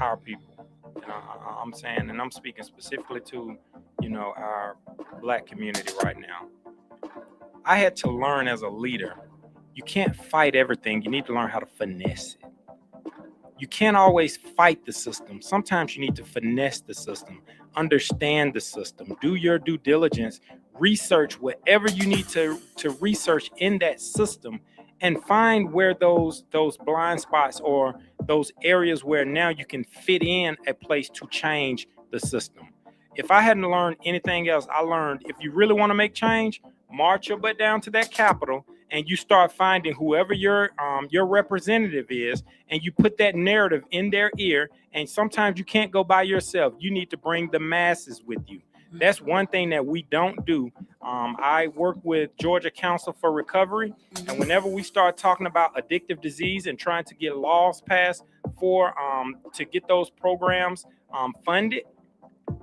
our people. I'm saying, and I'm speaking specifically to, our black community right now. I had to learn as a leader, you can't fight everything. You need to learn how to finesse it. You can't always fight the system. Sometimes you need to finesse the system, understand the system, do your due diligence, research whatever you need to research in that system, and find where those blind spots or those areas where now you can fit in a place to change the system. If I hadn't learned anything else, I learned if you really want to make change, march your butt down to that Capitol and you start finding whoever your representative is, and you put that narrative in their ear. And sometimes you can't go by yourself. You need to bring the masses with you. That's one thing that we don't do. I work with Georgia Council for Recovery, and whenever we start talking about addictive disease and trying to get laws passed for to get those programs funded,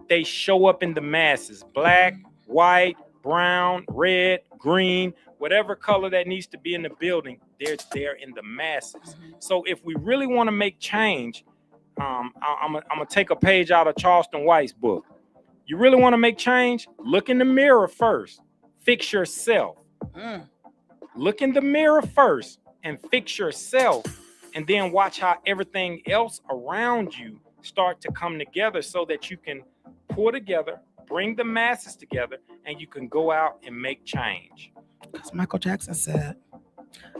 they show up in the masses: black, white, brown, red, green, whatever color that needs to be in the building. They're there in the masses. So if we really want to make change, I'm gonna take a page out of Charleston White's book. You really want to make change? Look in the mirror first. Fix yourself. Look in the mirror first and fix yourself, and then watch how everything else around you start to come together so that you can pull together, bring the masses together, and you can go out and make change. Because Michael Jackson said,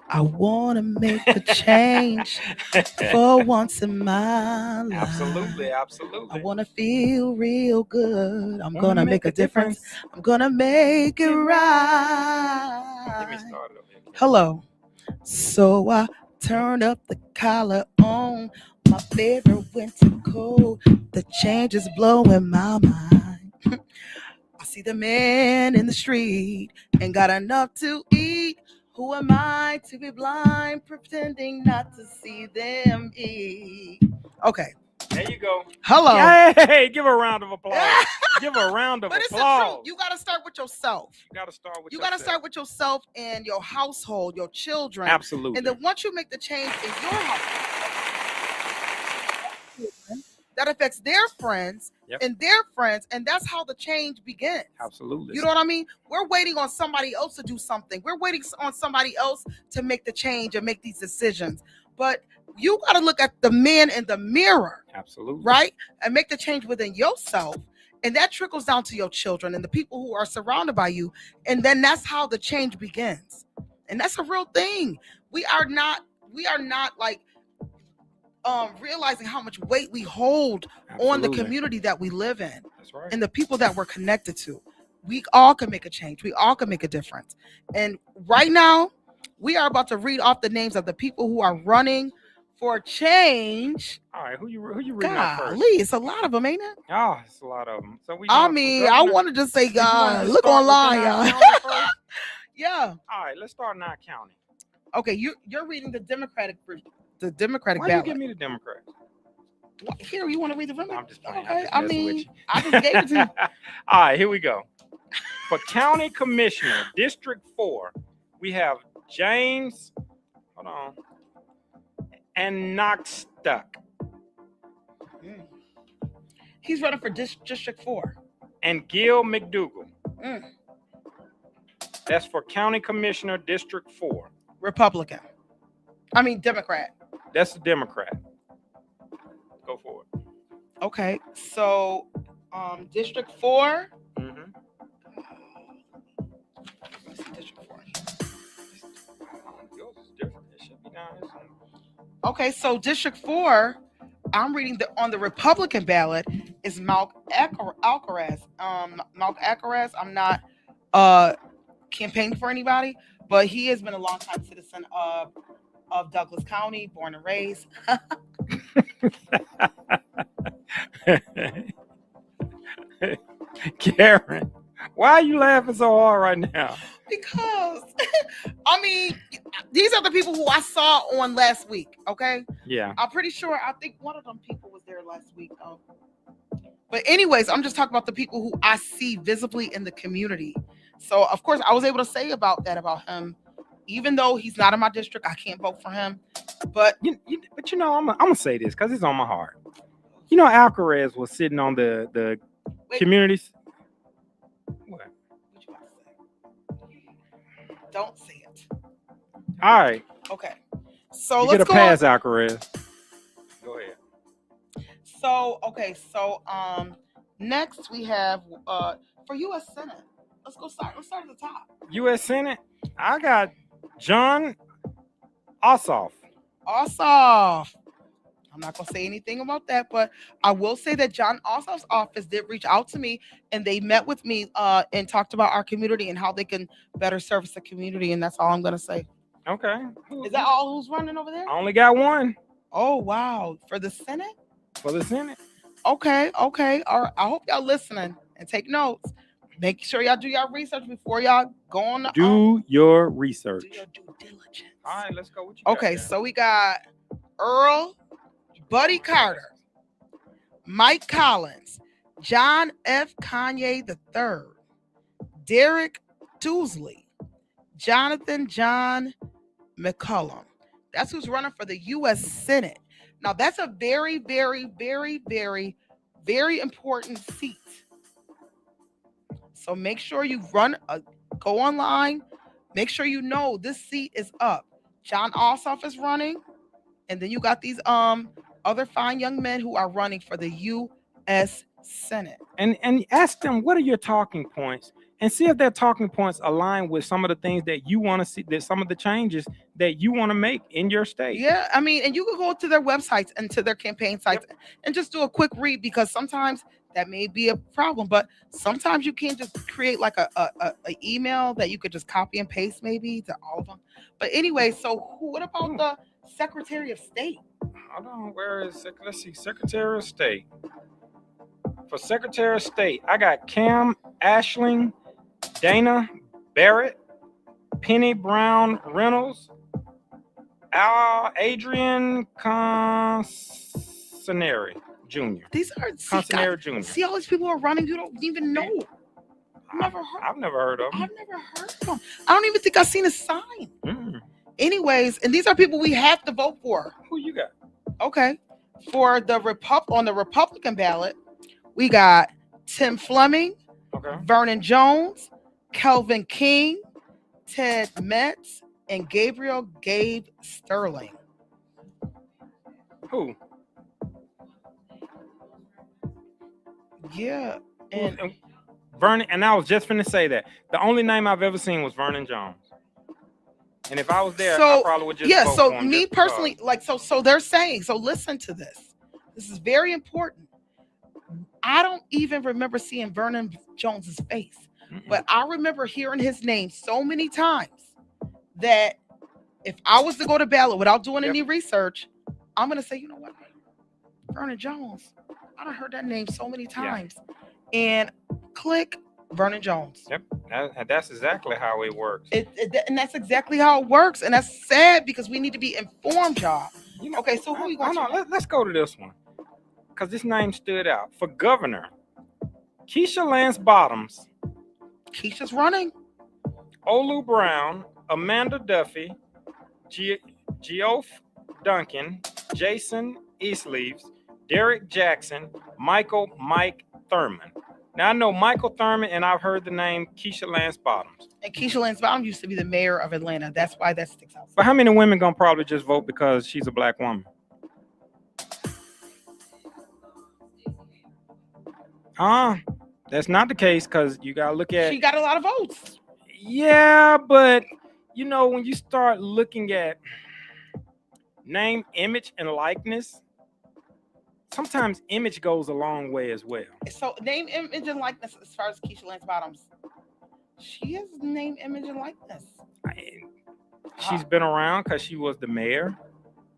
I want to make a change for once in my life. Absolutely, absolutely. I want to feel real good. I'm going to make a difference. I'm going to make it right. Get me started up here. Hello. So I turned up the collar on my favorite winter coat. The change is blowing my mind. I see the man in the street ain't got enough to eat. Who am I to be blind, pretending not to see them eat? Okay. There you go. Hello. Hey, give a round of applause. Give a round of but it's applause. the truth. You got to start with yourself. You got to start with You yourself. got to start with yourself and your household, your children. Absolutely. And then once you make the change in your household, that affects their friends and their friends, and that's how the change begins. Absolutely. You know what I mean? We're waiting on somebody else to do something. We're waiting on somebody else to make the change and make these decisions. But you got to look at the man in the mirror. Absolutely. Right? And make the change within yourself. And that trickles down to your children and the people who are surrounded by you. And then that's how the change begins. And that's a real thing. We are not like realizing how much weight we hold on the community that we live in. That's right. And the people that we're connected to. We all can make a change. We all can make a difference. And right now, we are about to read off the names of the people who are running for change. All right, who you reading out first? It's a lot of them, ain't it? Oh, it's a lot of them. So I wanted to say, God, look online, y'all. Yeah. All right, let's start in our county. Okay, you're reading the Democratic ballot. Why you give me the Democrat? Here, you want to read the Democrat? I'm just playing. Okay, I just gave it to you. All right, here we go. For County Commissioner, District 4, we have James, and Knoxtuck. He's running for District 4. And Gil McDougal. That's for County Commissioner, District 4. Democrat. That's the Democrat. Go for it. Okay, so District 4. Let's see District 4. Yours is different. It should be down. Okay, so District 4, I'm reading on the Republican ballot is Malk Alcaraz. Malk Alcaraz, I'm not campaigning for anybody, but he has been a longtime citizen of Douglas County, born and raised. Karen, why are you laughing so hard right now? Because, these are the people who I saw on last week, okay? Yeah. I'm pretty sure, I think one of them people was there last week. But anyways, I'm just talking about the people who I see visibly in the community. So, of course, I was able to say about him even though he's not in my district, I can't vote for him. But But I'm gonna say this because it's on my heart. Alcaraz was sitting on the Wait. communities. What? what you about to say? Don't say it. All right. Okay. So You let's get a go. pass, Alcaraz. Go ahead. So next we have for U.S. Senate. Let's start at the top. U.S. Senate. I got Jon Ossoff. Ossoff. I'm not gonna say anything about that, but I will say that Jon Ossoff's office did reach out to me, and they met with me and talked about our community and how they can better service the community, and that's all I'm gonna say. Okay. Is that all who's running over there? I only got one Oh wow, for the Senate? for the Senate. Okay. All right. I hope y'all listening and take notes. Make sure y'all do y'all research before y'all go on the Do your research. do your due diligence. All right, let's go. What you got Okay, there? so we got Earl, Buddy Carter, Mike Collins, John F. Kanye III, Derek Doosley, Jonathan John McCullum. That's who's running for the U.S. Senate. Now, that's a very, very, very, very, very important seat. So make sure you go online. Make sure you know this seat is up. Jon Ossoff is running, and then you got these other fine young men who are running for the U.S. Senate. And ask them, what are your talking points, and see if their talking points align with some of the things that you want to see, that some of the changes that you want to make in your state. Yeah, I mean, and you can go to their websites and to their campaign sites and just do a quick read, because sometimes that may be a problem, but sometimes you can't just create like a email that you could just copy and paste maybe to all of them. But anyway, so what about the Secretary of State? Hold on, where is it? Let's see, Secretary of State. For Secretary of State, I got Cam Ashling, Dana Barrett, Penny Brown Reynolds, Adrian Consineri Jr. These are Consineri Jr. see all these people are running. You don't even know. I've never heard of him. I've never heard of them. I don't even think I've seen a sign. Mm. Anyways, and these are people we have to vote for. Who you got? Okay. For the on the Republican ballot, we got Tim Fleming, Okay. Vernon Jones, Kelvin King, Ted Metz, and Gabriel Gabe Sterling. Who? Yeah. And Vernon, and I was just finna say that. The only name I've ever seen was Vernon Jones. And if I was there, I probably would just vote so for him me just because. personally, so they're saying, so listen to this. This is very important. I don't even remember seeing Vernon Jones's face, but I remember hearing his name so many times that if I was to go to ballot without doing any research, I'm gonna say, you know what, Vernon Jones. I done heard that name so many times, and click Vernon Jones. Yep, that's exactly how it works. And that's exactly how it works, and that's sad because we need to be informed, y'all. Okay, so who you going to? Let's go to this one, because this name stood out. For governor, Keisha Lance Bottoms. Keisha's running. Olu Brown, Amanda Duffy, Geoff Duncan, Jason Eastleaves, Derek Jackson, Mike Thurman. Now, I know Michael Thurman, and I've heard the name Keisha Lance Bottoms. And Keisha Lance Bottoms used to be the mayor of Atlanta. That's why that sticks out. But how many women gonna probably just vote because she's a black woman? That's not the case, because you gotta look at. She got a lot of votes. Yeah, but when you start looking at name, image, and likeness, sometimes image goes a long way as well. So name, image, and likeness as far as Keisha Lance Bottoms. She has name, image, and likeness. She's been around because she was the mayor.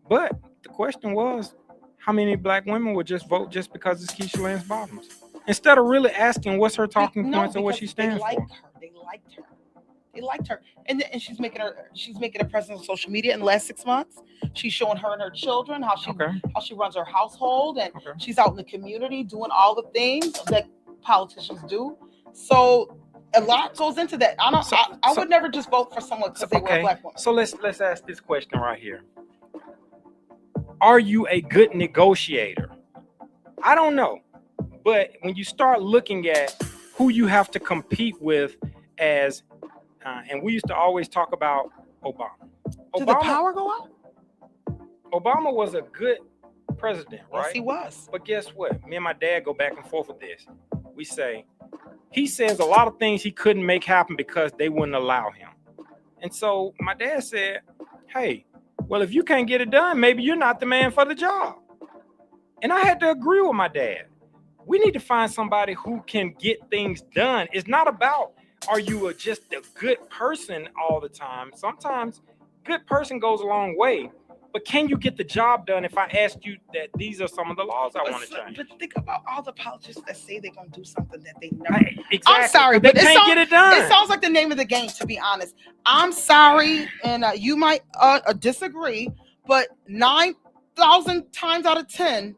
But the question was, how many black women would just vote just because it's Keisha Lance Bottoms? Instead of really asking what's her talking points and what she stands for. They liked her. And she's making a presence on social media in the last 6 months. She's showing her and her children how she runs her household, and she's out in the community doing all the things that politicians do. So a lot goes into that. I would never just vote for someone because they were a black woman. So let's ask this question right here. Are you a good negotiator? I don't know. But when you start looking at who you have to compete with as, and we used to always talk about Obama. Did the power go out? Obama was a good president, right? Yes, he was. But guess what? Me and my dad go back and forth with this. We say, he says a lot of things he couldn't make happen because they wouldn't allow him. And so my dad said, hey, well, if you can't get it done, maybe you're not the man for the job. And I had to agree with my dad. We need to find somebody who can get things done. It's not about, are you just a good person all the time? Sometimes good person goes a long way, but can you get the job done if I asked you that these are some of the laws I want to change? But think about all the politicians that say they're going to do something that they never do. Exactly. I'm sorry, they but can't get it done. It sounds like the name of the game, to be honest. I'm sorry, and you might disagree, but 9,000 times out of 10,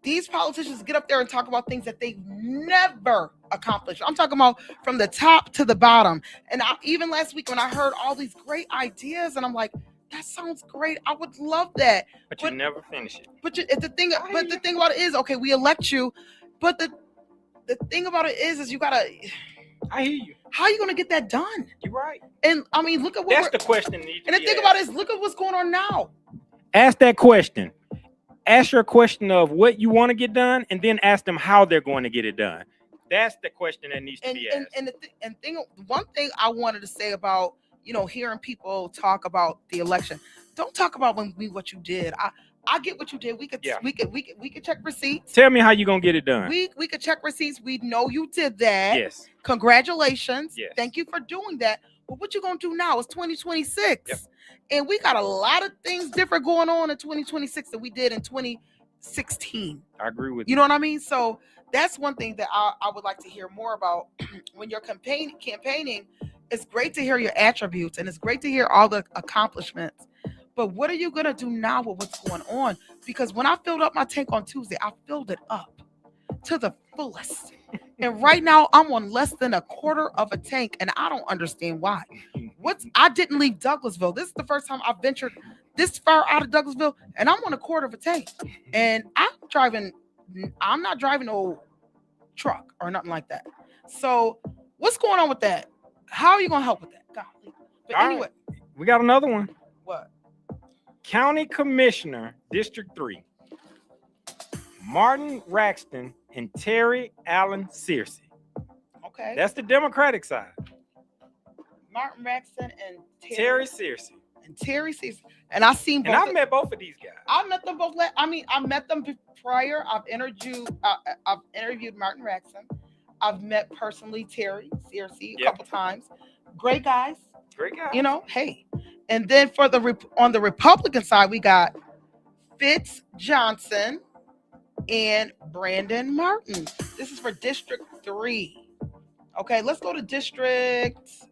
these politicians get up there and talk about things that they've never accomplished. I'm talking about from the top to the bottom. And even last week when I heard all these great ideas, and I'm like, that sounds great. I would love that. But you never finish it. But the thing about it is, okay, we elect you, but the thing about it is you gotta. I hear you. How are you gonna get that done? You're right. And I mean, look at what that's the question. And the thing about it is, look at what's going on now. Ask that question. Ask your question of what you want to get done, and then ask them how they're going to get it done. That's the question that needs to be asked. One thing I wanted to say about, hearing people talk about the election. Don't talk about what you did. I get what you did. We could check receipts. Tell me how you gonna get it done. We could check receipts. We know you did that. Yes. Congratulations. Yes. Thank you for doing that. But what you gonna do now? It's 2026. Yep. And we got a lot of things different going on in 2026 than we did in 2016. I agree with you. You know what I mean? So that's one thing that I would like to hear more about. When you're campaigning, it's great to hear your attributes and it's great to hear all the accomplishments. But what are you going to do now with what's going on? Because when I filled up my tank on Tuesday, I filled it up to the fullest. And right now I'm on less than a quarter of a tank, and I don't understand why. I didn't leave Douglasville. This is the first time I've ventured this far out of Douglasville, and I'm on a quarter of a tank. And I'm not driving no truck or nothing like that. So what's going on with that? How are you going to help with that? Golly. But anyway. Right. We got another one. What? County Commissioner, District 3. Martin Raxton and Terry Allen Searcy. Okay. That's the Democratic side. Martin Raxton and Terry Searcy. And Terry Searcy. And I've seen both. And I've met both of these guys. I met them both. I met them prior. I've interviewed Martin Raxton. I've met personally Terry Searcy a couple times. Great guys. Great guys. Hey. And then on the Republican side, we got Fitz Johnson and Brandon Martin. This is for District 3. Okay, let's go to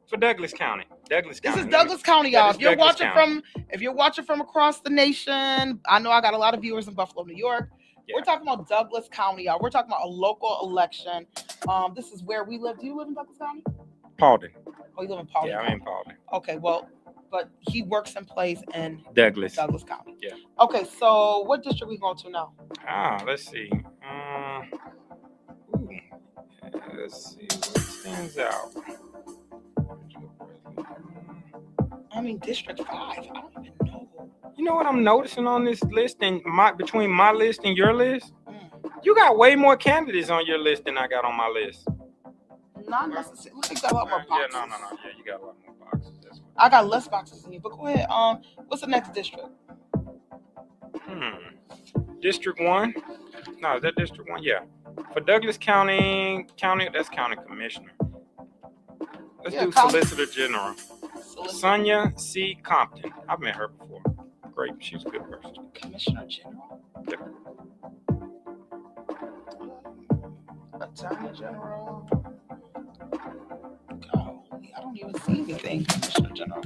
for Douglas County. This is Douglas County, y'all. If you're watching from across the nation, I know I got a lot of viewers in Buffalo, New York. Yeah. We're talking about Douglas County, y'all. We're talking about a local election. This is where we live. Do you live in Douglas County? Paulden. Oh, you live in Paulden? Yeah, I'm in Paulden. Okay, well, but he works and plays in Douglas County. Yeah. Okay, so what district we going to now? Let's see. Let's see what stands out. District 5. I don't even know. You know what I'm noticing on this list and between my list and your list? You got way more candidates on your list than I got on my list. Not necessarily. You got a lot more boxes. Yeah, no. Yeah, you got a lot more boxes. I got less boxes than you, but go ahead. What's the next district? District 1? No, is that District 1? Yeah. For Douglas County, that's County Commissioner. Let's do Solicitor General. Sonia C. Compton. I've met her before. Great. She's a good person. Commissioner General? Yep. Attorney General. Oh, I don't even see anything. Commissioner General.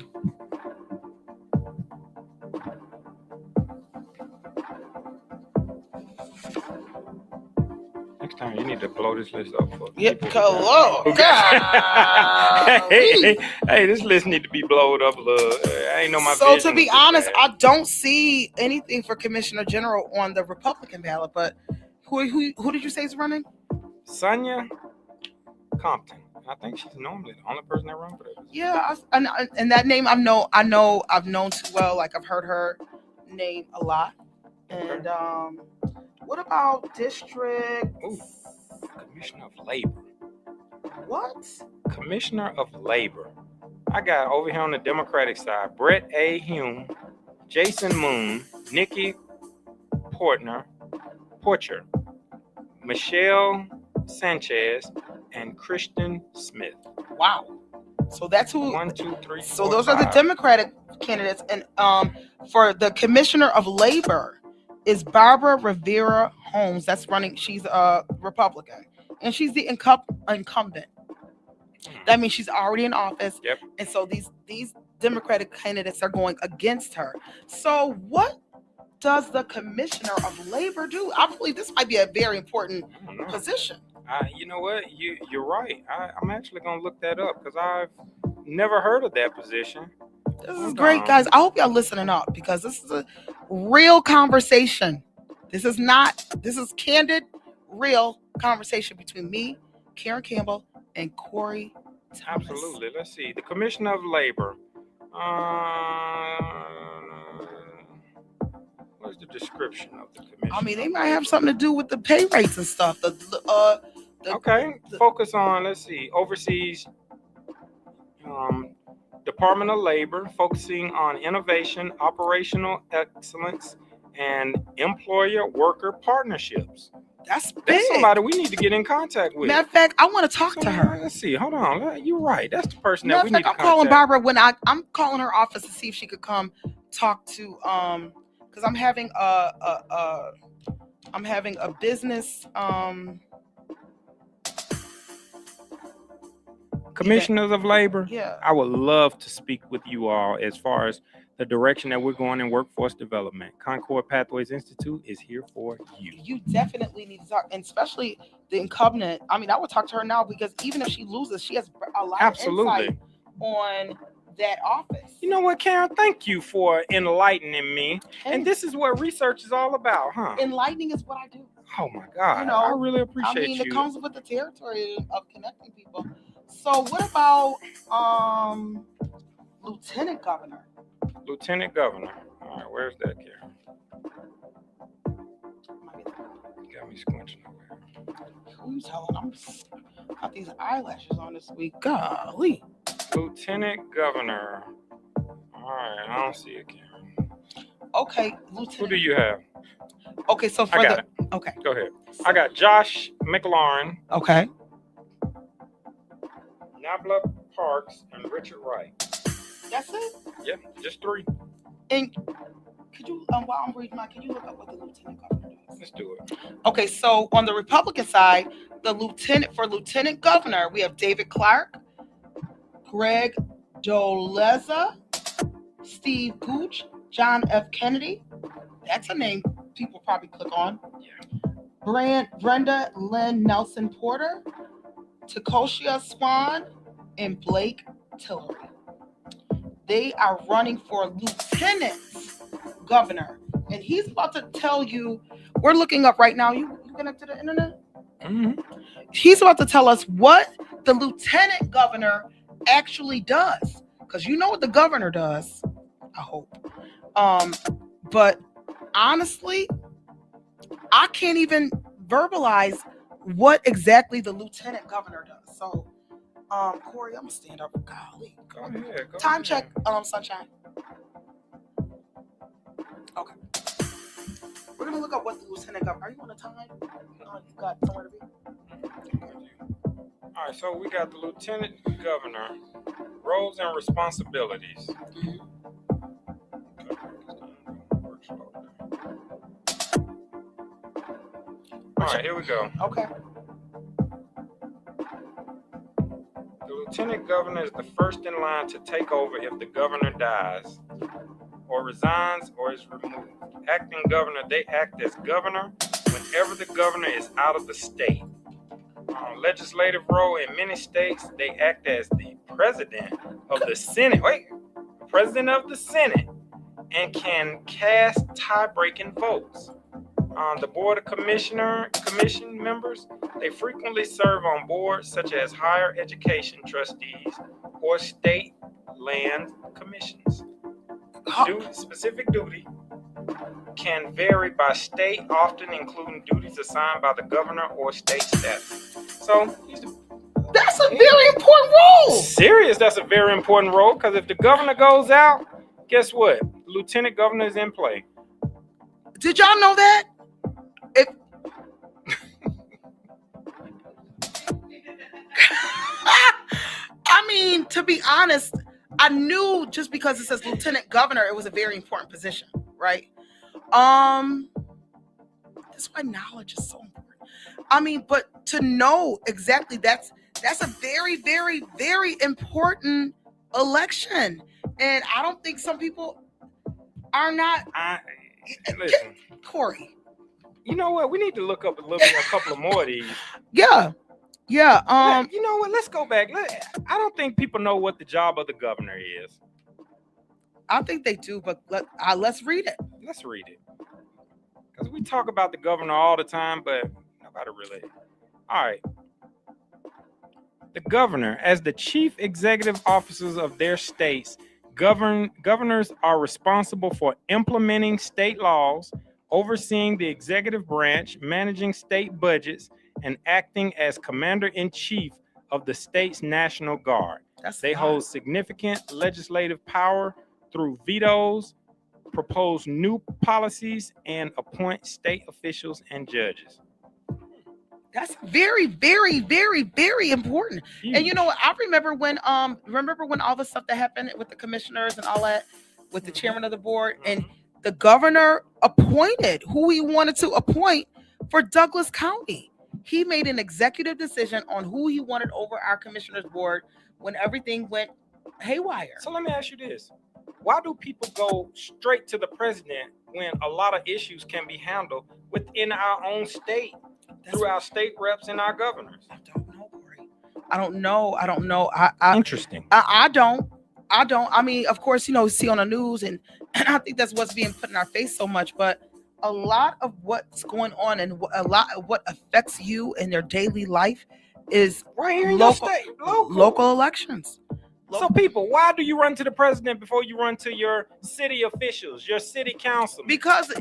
Next Damn, you need to blow this list up for Yeah, people. hello. who got- hey, this list need to be blowed up a little. I ain't know my So vision to be was this honest, bad. I don't see anything for Commissioner General on the Republican ballot. But who did you say is running? Sonia Compton. I think she's normally the only person that runs for that. Yeah, and that name I've known too well. Like I've heard her name a lot. And what about district? Ooh, Commissioner of Labor. What? Commissioner of Labor. I got over here on the Democratic side Brett A. Hume, Jason Moon, Nikki Porcher, Michelle Sanchez, and Kristen Smith. Wow. So that's who. 1, 2, 3, So 4, those are the 5. Democratic candidates, and for the Commissioner of Labor is Barbara Rivera Holmes. That's running. She's a Republican, and she's the incumbent. That means she's already in office. Yep. And so these Democratic candidates are going against her. So what does the Commissioner of Labor do? I believe this might be a very important I don't know. position. You know what? You're right. I'm actually gonna look that up because I've never heard of that position. This is Hold great, on. guys. I hope y'all listening up because this is a real conversation. This is candid, real conversation between me, Karen Campbell, and Corey Thomas. Absolutely. Let's see. The Commissioner of Labor. What's the description of the commission? I mean, they might have something to do with the pay rates and stuff. Okay. Focus on, let's see, overseas Department of Labor, focusing on innovation, operational excellence, and employer-worker partnerships. That's big. That's somebody we need to get in contact with. Matter of fact, I want to talk to her. Let's see. Hold on. You're right. That's the person that Matter we of need fact, to I'm calling contact. Barbara I'm calling her office to see if she could come talk to because I'm having a business Commissioners of Labor. yeah. I would love to speak with you all as far as the direction that we're going in workforce development. Concord Pathways Institute is here for you. You definitely need to talk, and especially the incumbent. I mean, I would talk to her now because even if she loses, she has a lot of Absolutely. insight on that office. You know what, Karen? Thank you for enlightening me. Hey, And this is what research is all about, huh? enlightening is what I do. Oh my God. You know, I really I appreciate mean, you. it comes with the territory of connecting people. So what about Lieutenant Governor? Lieutenant Governor. All right, where's that, Karen? Got me squinching over here. Who you telling? I'm got these eyelashes on this week. Golly. Lieutenant Governor. All right, I don't see it, Karen. Okay, Who Lieutenant. do you have? Okay, so for I got it. okay. Go ahead. I got Josh McLaurin, Okay. Nabla Parks, and Richard Wright. That's it. Yeah, just 3. And could you while I'm reading mine, can you look up what the Lieutenant Governor does? Let's do it. Okay, so on the Republican side, the Lieutenant Governor, we have David Clark, Greg Doleza, Steve Gooch, John F. Kennedy. That's a name people probably click on. Brenda Lynn Nelson Porter, Takoshia Swan, and Blake Tillery. They are running for Lieutenant Governor. And he's about to tell you, we're looking up right now. You connected to the internet? Mm-hmm. He's about to tell us what the Lieutenant Governor actually does. Because you know what the governor does, I hope. But honestly, I can't even verbalize what exactly the Lieutenant Governor does. So, Corey, I'm gonna stand up. Golly. Go ahead. Go Time ahead. check, Sunshine. Okay. We're gonna look up what the Lieutenant Governor. Are you on a time? You got somewhere to be? All right, so we got the Lieutenant Governor, roles and responsibilities. All right, here we go. Okay. The Lieutenant Governor is the first in line to take over if the governor dies or resigns or is removed. Acting governor, they act as governor whenever the governor is out of the state. legislative role in many states. They act as the president of the Senate. President of the Senate, and can cast tie-breaking votes. The board of commission members, they frequently serve on boards such as higher education trustees or state land commissions. Specific duty can vary by state, often including duties assigned by the governor or state statute. So that's a very important role. Serious, that's a very important role, because if the governor goes out, guess what? Lieutenant governor is in play. Did y'all know that? I mean, to be honest, I knew just because it says lieutenant governor, it was a very important position, right? That's why knowledge is so important. I mean, but to know exactly that's a very, very, very important election, and I don't think some people are not. Listen, Corey. You know what? We need to look up a couple of more of these. Yeah. You know what? Let's go back. I don't think people know what the job of the governor is. I think they do, but let's read it. Let's read it. Because we talk about the governor all the time, but nobody really. All right. The governor, as the chief executive officers of their states, governors are responsible for implementing state laws, overseeing the executive branch, managing state budgets, and acting as commander-in-chief of the state's National Guard. They hold significant legislative power through vetoes, propose new policies, and appoint state officials and judges. That's very, very, very, very important. Huge. And you know what? I remember when all the stuff that happened with the commissioners and all that, with the chairman of the board, and the governor appointed who he wanted to appoint for Douglas County. He made an executive decision on who he wanted over our commissioners board when everything went haywire. So let me ask you this. Why do people go straight to the president when a lot of issues can be handled within our own state through our state reps and our governors? I don't know, Corey. I don't know. Interesting. I don't. I mean, of course, see on the news, and I think that's what's being put in our face so much, but a lot of what's going on and a lot of what affects you in your daily life is right here in your state, local elections. So people, why do you run to the president before you run to your city officials, your city councilmen? Because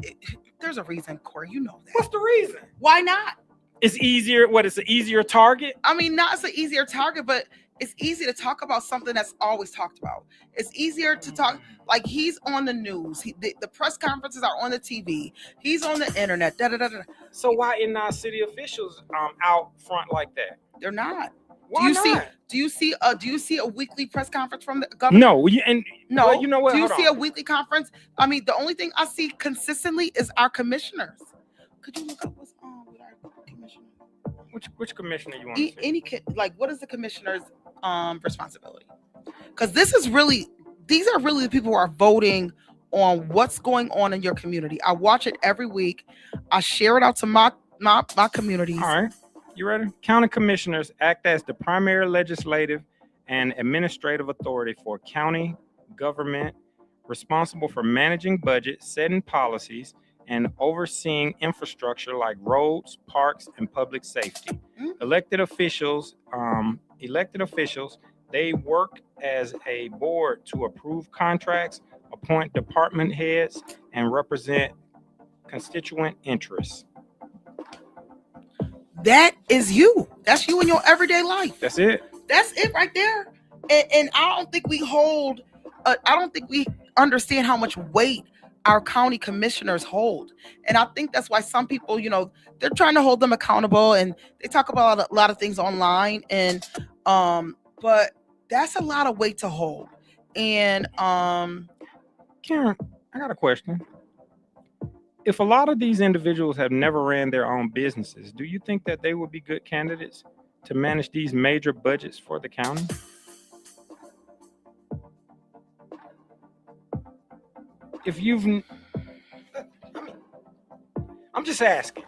there's a reason, Corey. You know that. What's the reason? Why not? It's easier. It's an easier target? I mean, not as an easier target, but it's easy to talk about something that's always talked about. It's easier to talk, like he's on the news. The press conferences are on the TV. He's on the internet. So why isn't our city officials out front like that? They're not. Why not? Do you see a weekly press conference from the governor? No, no. You know what? Do you see a weekly conference? I mean, the only thing I see consistently is our commissioners. Could you look up what's on with our commissioner? Which commissioner you want to see? What is the commissioner's responsibility? Because these are really the people who are voting on what's going on in your community. I watch it every week. I share it out to my communities. All right. You ready? County commissioners act as the primary legislative and administrative authority for county government, responsible for managing budgets, setting policies, and overseeing infrastructure like roads, parks, and public safety. Elected officials, they work as a board to approve contracts, appoint department heads, and represent constituent interests. That is you. That's you in your everyday life. That's it. That's it right there. And I don't think we understand how much weight our county commissioners hold. And I think that's why some people, they're trying to hold them accountable, and they talk about a lot of things online. And but that's a lot of weight to hold. And Karen, I got a question. If a lot of these individuals have never ran their own businesses, do you think that they would be good candidates to manage these major budgets for the county? I'm just asking.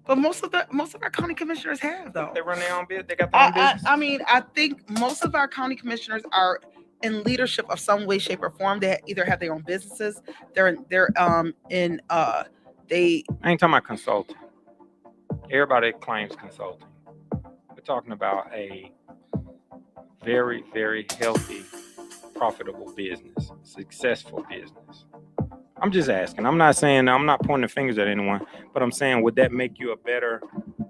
But most of our county commissioners have though. They run their own business. They got their own business. I mean, I think most of our county commissioners are in leadership of some way, shape, or form. They either have their own businesses. They I ain't talking about consulting. Everybody claims consulting. We're talking about a very, very healthy, profitable business, successful business. I'm just asking. I'm not saying, I'm not pointing fingers at anyone, but I'm saying, would that make you a better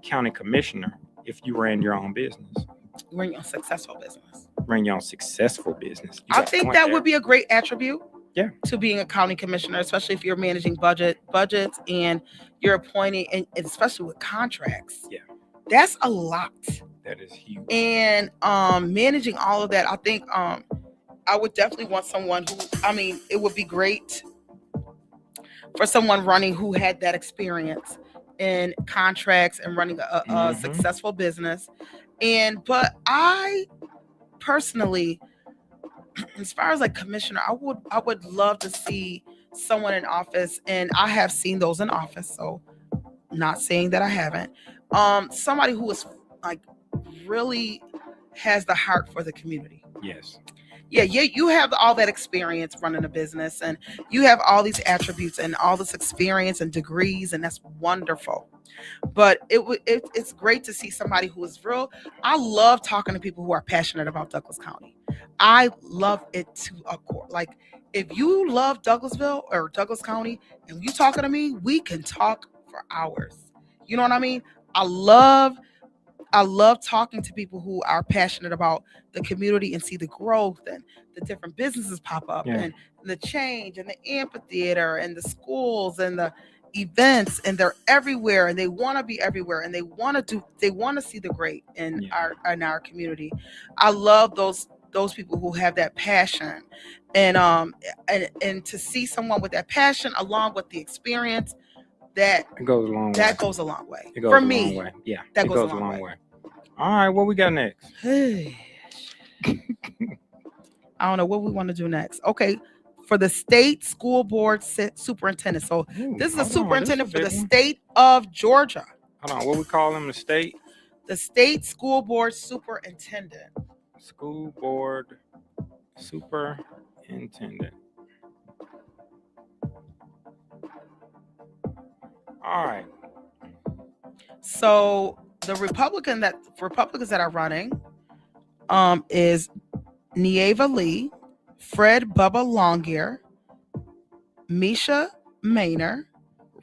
county commissioner if you ran your own business? Run your successful business. Run your own successful business. I think that would be a great attribute. Yeah. To being a county commissioner, especially if you're managing budgets and you're appointing, and especially with contracts. Yeah. That's a lot. That is huge. And managing all of that, I think I would definitely want someone who, I mean, it would be great for someone running who had that experience in contracts and running a successful business. But I personally, as far as like commissioner, I would love to see someone in office, and I have seen those in office, so not saying that I haven't. Somebody who is like really has the heart for the community. Yes. Yeah, you have all that experience running a business, and you have all these attributes and all this experience and degrees, and that's wonderful. But it's great to see somebody who is real. I love talking to people who are passionate about Douglas County. I love it to a core. Like, if you love Douglasville or Douglas County and you talking to me, we can talk for hours. You know what I mean? I love talking to people who are passionate about the community and see the growth and the different businesses pop up and the change and the amphitheater and the schools and the events, and they're everywhere and they want to be everywhere and they want to see the great in our community. I love those people who have that passion, and to see someone with that passion along with the experience, that goes a long way. That goes a long way. It goes For a me, long way. Yeah, that it goes a long way. All right, what we got next? I don't know what we want to do next. Okay, for the state school board superintendent. So this is a superintendent for the state of Georgia. Hold on, what we call him? The state? The state school board superintendent. School board superintendent. All right. So the Republicans that are running is Nieva Lee, Fred Bubba Longear, Misha Maynor,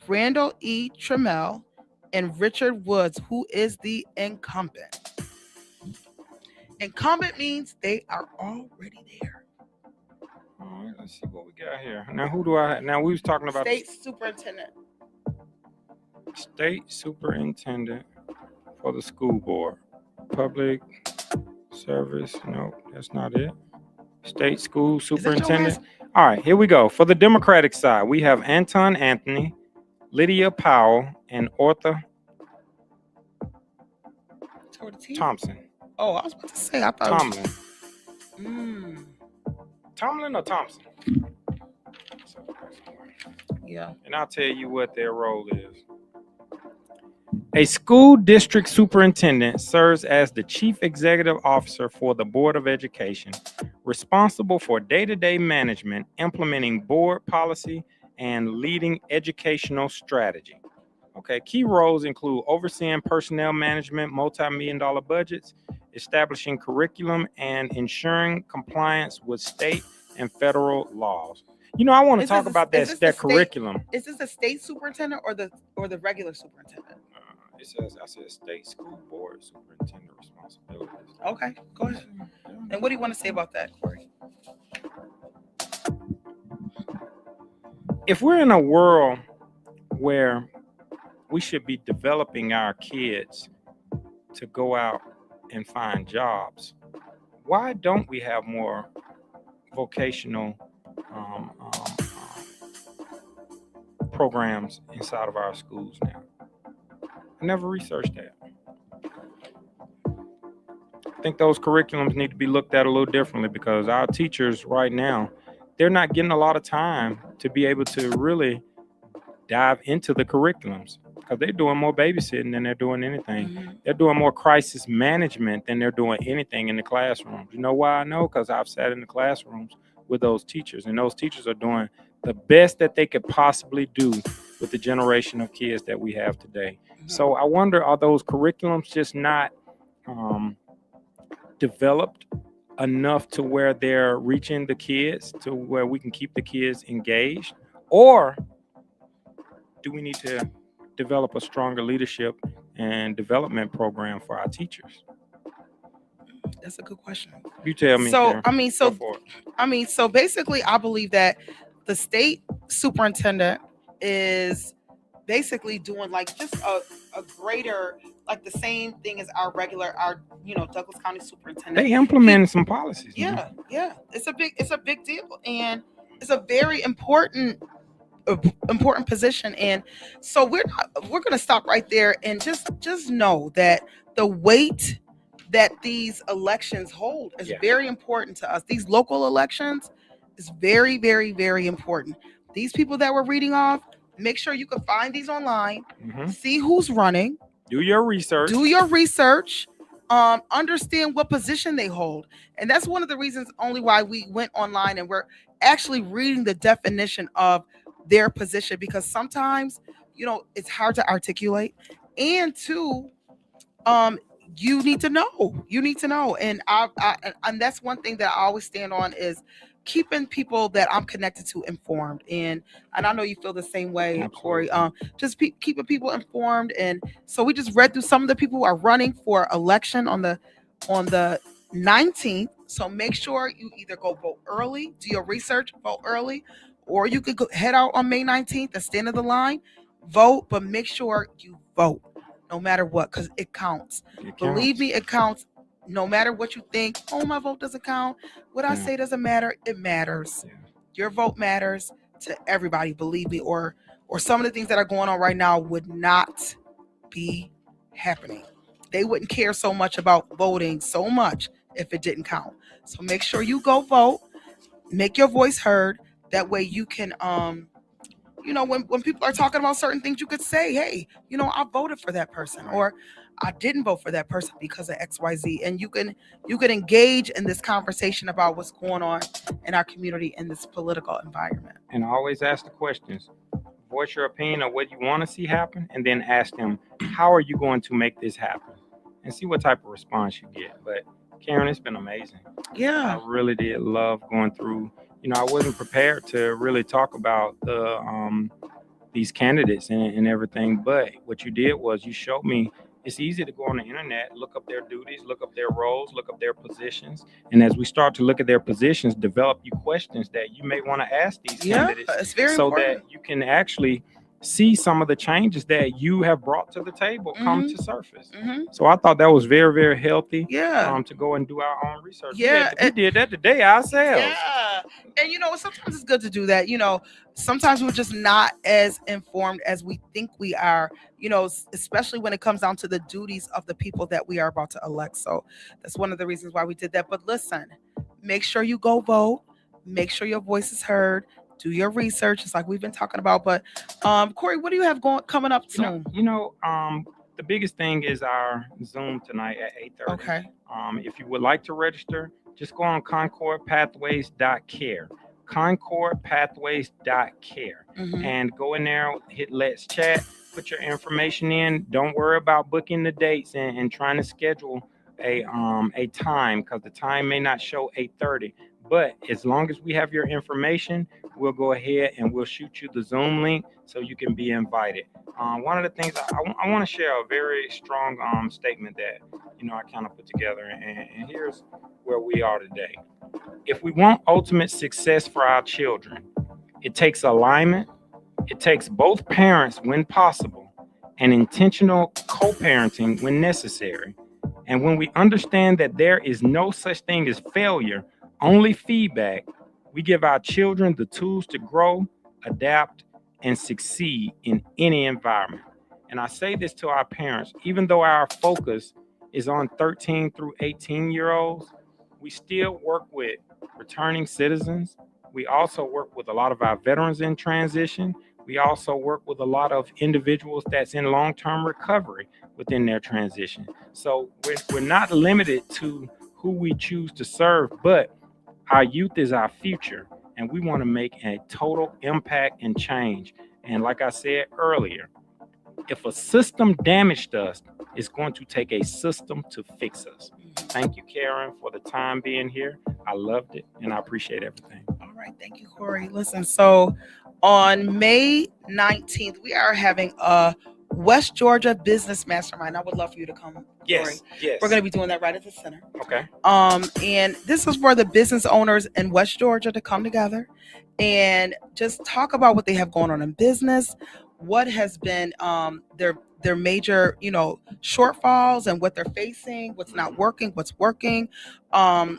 Randall E. Trammell, and Richard Woods, who is the incumbent. Incumbent means they are already there. All right, let's see what we got here. Now, who do I have? Now, we was talking about state superintendent. State superintendent for the school board. Public service. No, that's not it. State school superintendent. All right, here we go. For the Democratic side, we have Anton Anthony, Lydia Powell, and Arthur Thompson. Oh, I was about to say, I thought Tomlin. Tomlin or Thompson? Yeah. And I'll tell you what their role is. A school district superintendent serves as the chief executive officer for the Board of Education, responsible for day-to-day management, implementing board policy, and leading educational strategy. Okay, key roles include overseeing personnel management, multi-million-dollar budgets, establishing curriculum, and ensuring compliance with state and federal laws. You know, I want to talk about that curriculum. Is this the state superintendent or the regular superintendent? I said state school board superintendent responsibilities. Okay, go ahead. And what do you want to say about that, Corey? If we're in a world where we should be developing our kids to go out and find jobs, why don't we have more vocational programs inside of our schools now? I never researched that. I think those curriculums need to be looked at a little differently, because our teachers right now, they're not getting a lot of time to be able to really dive into the curriculums because they're doing more babysitting than they're doing anything. Mhm. They're doing more crisis management than they're doing anything in the classrooms. You know why I know? Because I've sat in the classrooms with those teachers, and those teachers are doing the best that they could possibly do with the generation of kids that we have today. So I wonder, are those curriculums just not developed enough to where they're reaching the kids to where we can keep the kids engaged? Or do we need to develop a stronger leadership and development program for our teachers? That's a good question. You tell me. So Karen. I mean, Go so for it. so basically, I believe that the state superintendent is basically doing like just a greater, like the same thing as our Douglas County superintendent. They implementing some policies. man. Yeah. It's a big deal, and it's a very important position. And so we're going to stop right there and just know that the weight that these elections hold is Yeah. very important to us. These local elections is very, very, very important. These people that we're reading off, make sure you can find these online, Mhm. see who's running, Do your research. do your research, understand what position they hold. And that's one of the reasons only why we went online and we're actually reading the definition of their position, because sometimes, it's hard to articulate. And two, you need to know. And and that's one thing that I always stand on is keeping people that I'm connected to informed. And I know you feel the same way, Corey. Just keeping people informed. And so we just read through some of the people who are running for election on the 19th. So make sure you either go vote early, do your research, vote early, or you could head out on May 19th and stand in the line, vote, but make sure you vote no matter what, because it counts. Believe me, it counts. No matter what you think, oh, my vote doesn't count. What I say doesn't matter. It matters. Yeah. Your vote matters to everybody. Believe me, or some of the things that are going on right now would not be happening. They wouldn't care so much about voting so much if it didn't count. So make sure you go vote, make your voice heard. That way you can when people are talking about certain things, you could say, hey, I voted for that person, or I didn't vote for that person because of XYZ. And you can engage in this conversation about what's going on in our community in this political environment. And I always ask the questions. Voice your opinion of what you want to see happen, and then ask them, how are you going to make this happen? And see what type of response you get. But Karen, it's been amazing. Yeah. I really did love going through. I wasn't prepared to really talk about these candidates and everything. But what you did was you showed me it's easy to go on the internet, look up their duties, look up their roles, look up their positions. And as we start to look at their positions, develop you questions that you may want to ask these candidates. It's very so important. that you can actually see some of the changes that you have brought to the table come to surface. So I thought that was very, very healthy. Yeah. To go and do our own research. Yeah, we did that today ourselves. Yeah. And sometimes it's good to do that. Sometimes we're just not as informed as we think we are, especially when it comes down to the duties of the people that we are about to elect. So that's one of the reasons why we did that. But listen, make sure you go vote, make sure your voice is heard. Do your research. It's like we've been talking about. But Corey, what do you have coming up soon? The biggest thing is our Zoom tonight at 8:30. Okay. If you would like to register, just go on concordpathways.care. concordpathways.care. And go in there, hit Let's Chat, put your information in. Don't worry about booking the dates and trying to schedule a time, because the time may not show 8:30. But as long as we have your information, we'll go ahead and we'll shoot you the Zoom link so you can be invited. One of the things I want to share a very strong statement that I kind of put together, and here's where we are today. If we want ultimate success for our children, it takes alignment. It takes both parents when possible, and intentional co-parenting when necessary. And when we understand that there is no such thing as failure, only feedback, we give our children the tools to grow, adapt, and succeed in any environment. And I say this to our parents, even though our focus is on 13 through 18-year-olds, we still work with returning citizens. We also work with a lot of our veterans in transition. We also work with a lot of individuals that's in long-term recovery within their transition. So we're not limited to who we choose to serve, but our youth is our future, and we want to make a total impact and change. And like I said earlier, if a system damaged us, it's going to take a system to fix us. Thank you, Karen, for the time being here. I loved it, and I appreciate everything. All right, thank you, Corey. Listen, so on May 19th, we are having a West Georgia Business Mastermind. I would love for you to come, Corey. Yes. We're going to be doing that right at the center. Okay. And this is for the business owners in West Georgia to come together and just talk about what they have going on in business, what has been their major, shortfalls and what they're facing, what's not working, what's working. We're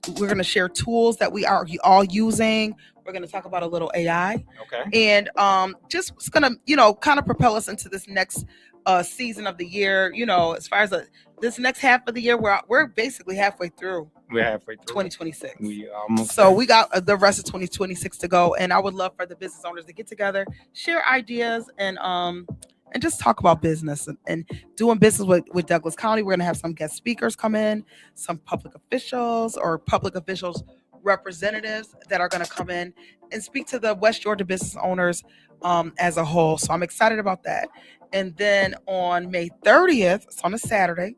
going to share tools that we are all using. We're going to talk about a little AI. Okay. And just what's going to, kind of propel us into this next season of the year. As far as this next half of the year, we're basically halfway through. We're halfway through 2026. We almost So we got the rest of 2026 to go, and I would love for the business owners to get together, share ideas, and just talk about business and doing business with Douglas County. We're going to have some guest speakers come in, some public officials or public officials representatives that are going to come in and speak to the West Georgia business owners as a whole. So I'm excited about that. And then on May 30th, it's on a Saturday.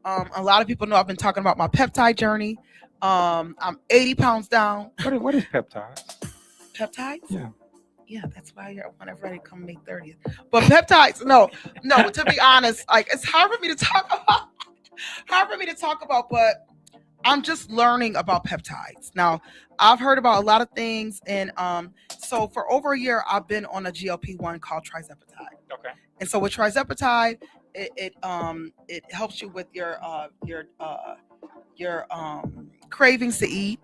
A lot of people know I've been talking about my peptide journey. I'm 80 pounds down. What is peptides? Peptides? Yeah, that's why I want everybody to come May 30th. But peptides, no, to be honest, like it's hard for me to talk about, but I'm just learning about peptides. Now, I've heard about a lot of things, and so for over a year, I've been on a GLP-1 called Trizepatide. Okay. And so with Trizepatide, it helps you with your cravings to eat.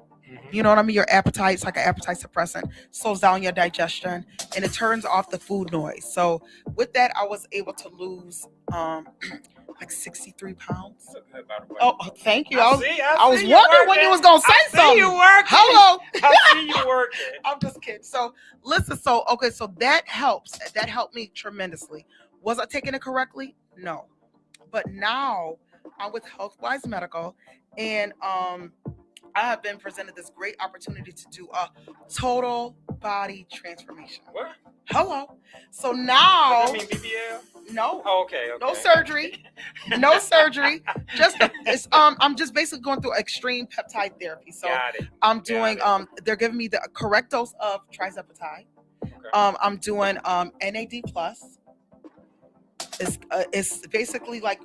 You know what I mean? Your appetite, it's like an appetite suppressant, slows down your digestion, and it turns off the food noise. So with that, I was able to lose like 63 pounds. Oh, thank you. I was wondering when you was gonna say something. I see you working. Hello. I see you working. I'm just kidding. So listen. So that helps. That helped me tremendously. Was I taking it correctly? No. But now I'm with HealthWise Medical, and I have been presented this great opportunity to do a total body transformation. What? Hello. So now. Does that mean BBL? No. Oh, okay. No surgery. No surgery. I'm just basically going through extreme peptide therapy. So Got it. I'm doing they're giving me the correct dose of Trizepatide. Okay. I'm doing NAD plus. It's basically like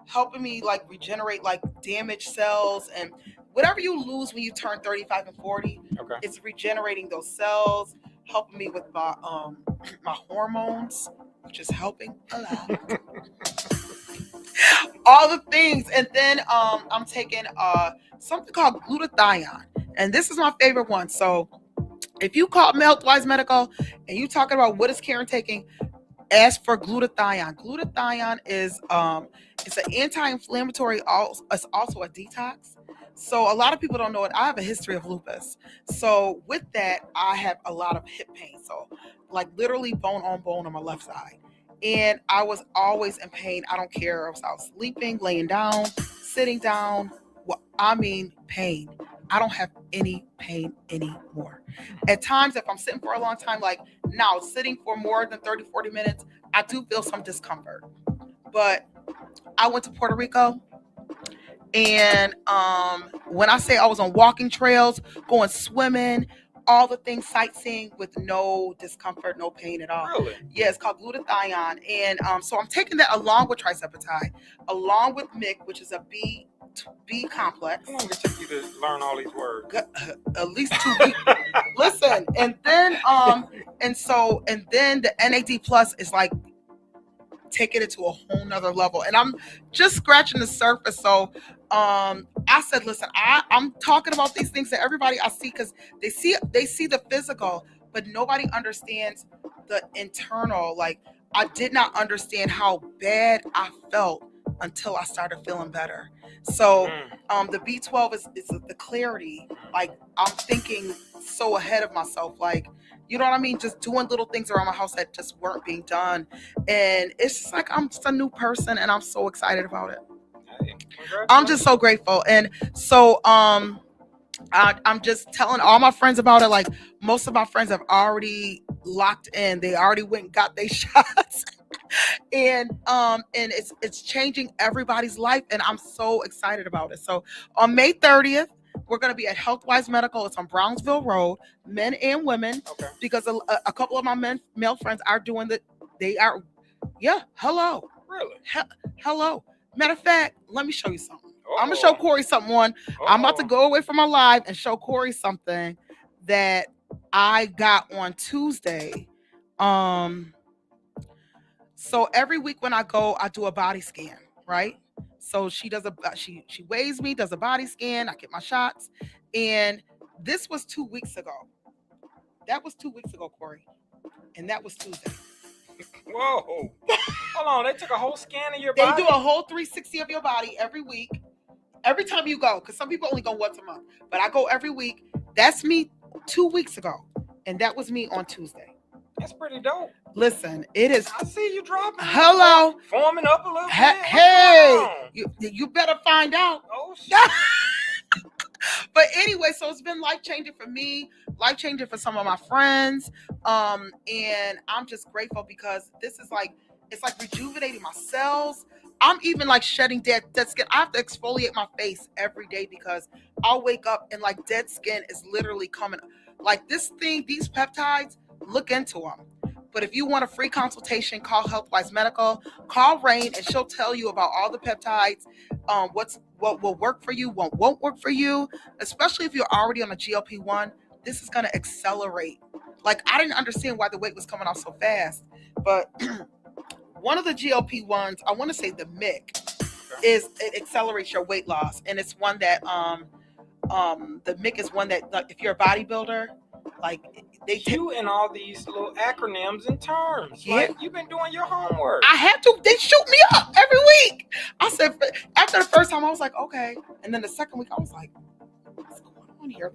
helping me like regenerate like damaged cells and whatever you lose when you turn 35 and 40. Okay. It's regenerating those cells, helping me with my my hormones, which is helping a lot. All the things. And then I'm taking something called glutathione, and this is my favorite one. So if you call HealthWise Medical and you talking about what is Karen taking, ask for glutathione. Glutathione is it's an anti-inflammatory. It's also a detox. So a lot of people don't know it. I have a history of lupus. So with that, I have a lot of hip pain. So like literally bone on bone on my left side. And I was always in pain. I don't care if I was sleeping, laying down, sitting down. Well, I mean pain. I don't have any pain anymore. At times, if I'm sitting for a long time, like now sitting for more than 30, 40 minutes, I do feel some discomfort. But I went to Puerto Rico. And when I say I was on walking trails, going swimming, all the things, sightseeing with no discomfort, no pain at all. Really? Yeah, it's called glutathione. And so I'm taking that along with Trizepatide, along with MIC, which is a B complex. How long did it take you to learn all these words? At least 2 weeks. Listen, and then the NAD plus is like taking it to a whole nother level. And I'm just scratching the surface. So I said, listen, I'm talking about these things to everybody I see, because they see the physical, but nobody understands the internal. Like I did not understand how bad I felt until I started feeling better. So the B12 is the clarity. Like I'm thinking so ahead of myself. Like, You know what I mean? Just doing little things around my house that just weren't being done. And it's just like I'm just a new person and I'm so excited about it. Hey, I'm just so grateful. And so I'm just telling all my friends about it. Like most of my friends have already locked in. They already went and got their shots. And it's changing everybody's life. And I'm so excited about it. So on May 30th, we're going to be at Healthwise Medical. It's on Brownsville Road, men and women, Okay. because a couple of my male friends are doing hello. Really? Hello. Matter of fact, let me show you something. Uh-oh. I'm going to show Corey something. I'm about to Uh-oh. go away from my live and show Corey something that I got on Tuesday. So every week when I go, I do a body scan, right? So she does she weighs me, does a body scan, I get my shots. And this was 2 weeks ago. That was 2 weeks ago, Corey. And that was Tuesday. Whoa. Hold on. They took a whole scan of your They body? do a whole 360 of your body every week. Every time you go, because some people only go once a month, but I go every week. That's me 2 weeks ago. And that was me on Tuesday. That's pretty dope. Listen, it is. I see you dropping. Hello. Forming up a little bit. Hey, What's going on? you better find out. Oh, shit. But anyway, so it's been life-changing for me, life-changing for some of my friends. And I'm just grateful because this is like, it's like rejuvenating my cells. I'm even like shedding dead skin. I have to exfoliate my face every day because I'll wake up and like dead skin is literally coming. Like this thing, these peptides, look into them. But if you want a free consultation, call Healthwise Medical, call Rain, and she'll tell you about all the peptides, what will work for you, what won't work for you, especially if you're already on a GLP-1. This is going to accelerate. Like, I didn't understand why the weight was coming off so fast, but one of the GLP-1s, I want to say the MIC, is it accelerates your weight loss. And it's one that, the MIC is one that, like, if you're a bodybuilder, like, they take. You and all these little acronyms and terms. Yeah. Like, you've been doing your homework. I had to. They shoot me up every week. I said, after the first time, I was like, okay. And then the second week, I was like, what's going on here?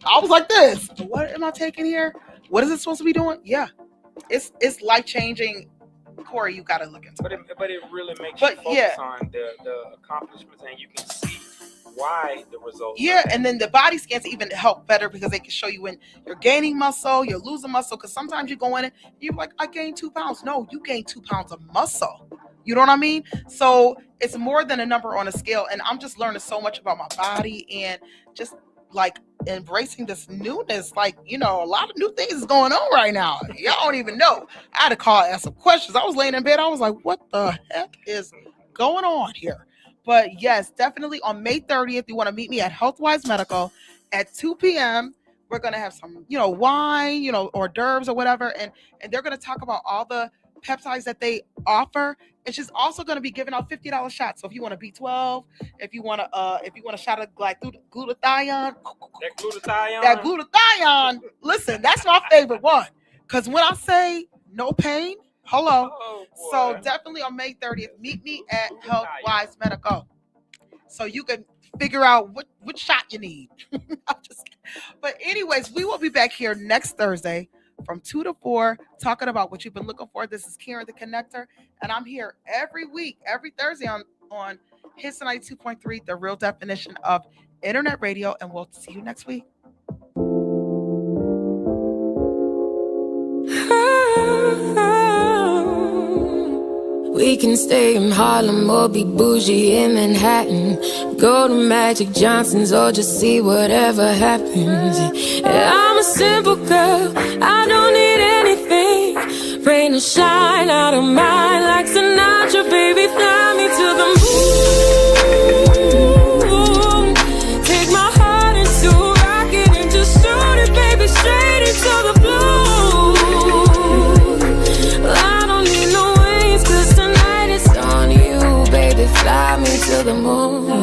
I was like this. What am I taking here? What is it supposed to be doing? Yeah. It's life-changing. Corey, you got to look into it. But it really makes But, you focus yeah. on the accomplishments, and you can see why the results. Yeah, and then the body scans even help better because they can show you when you're gaining muscle, you're losing muscle. Because sometimes you go in and you're like, I gained 2 pounds. No, you gained 2 pounds of muscle. You know what I mean? So it's more than a number on a scale. And I'm just learning so much about my body and just like embracing this newness. Like, you know, a lot of new things is going on right now. Y'all don't even know. I had to call and ask some questions. I was laying in bed. I was like, what the heck is going on here? But yes, definitely on May 30th, you want to meet me at Healthwise Medical at 2 p.m. We're going to have some, wine, hors d'oeuvres or whatever. And they're going to talk about all the peptides that they offer. And she's also going to be giving out $50 shots. So if you want a B12, if you want a shot of like glutathione, that glutathione, listen, that's my favorite one. Because when I say no pain, hello. Oh, So definitely on May 30th, meet me at Healthwise Medical. So you can figure out what shot you need. I'm just kidding. But anyways, we will be back here next Thursday from 2 to 4 talking about what you've been looking for. This is Karen the Connector, and I'm here every week, every Thursday on Hits 92.3, the real definition of internet radio, and we'll see you next week. We can stay in Harlem or be bougie in Manhattan. Go to Magic Johnson's or just see whatever happens. Yeah, I'm a simple girl, I don't need anything. Rain or shine, I don't mind. Like Sinatra, baby, fly me to the moon. Take my heart into a rocket and just shoot it, baby, straight into the blue. I don't need no wings, 'cause tonight it's on you, baby, fly me to the moon.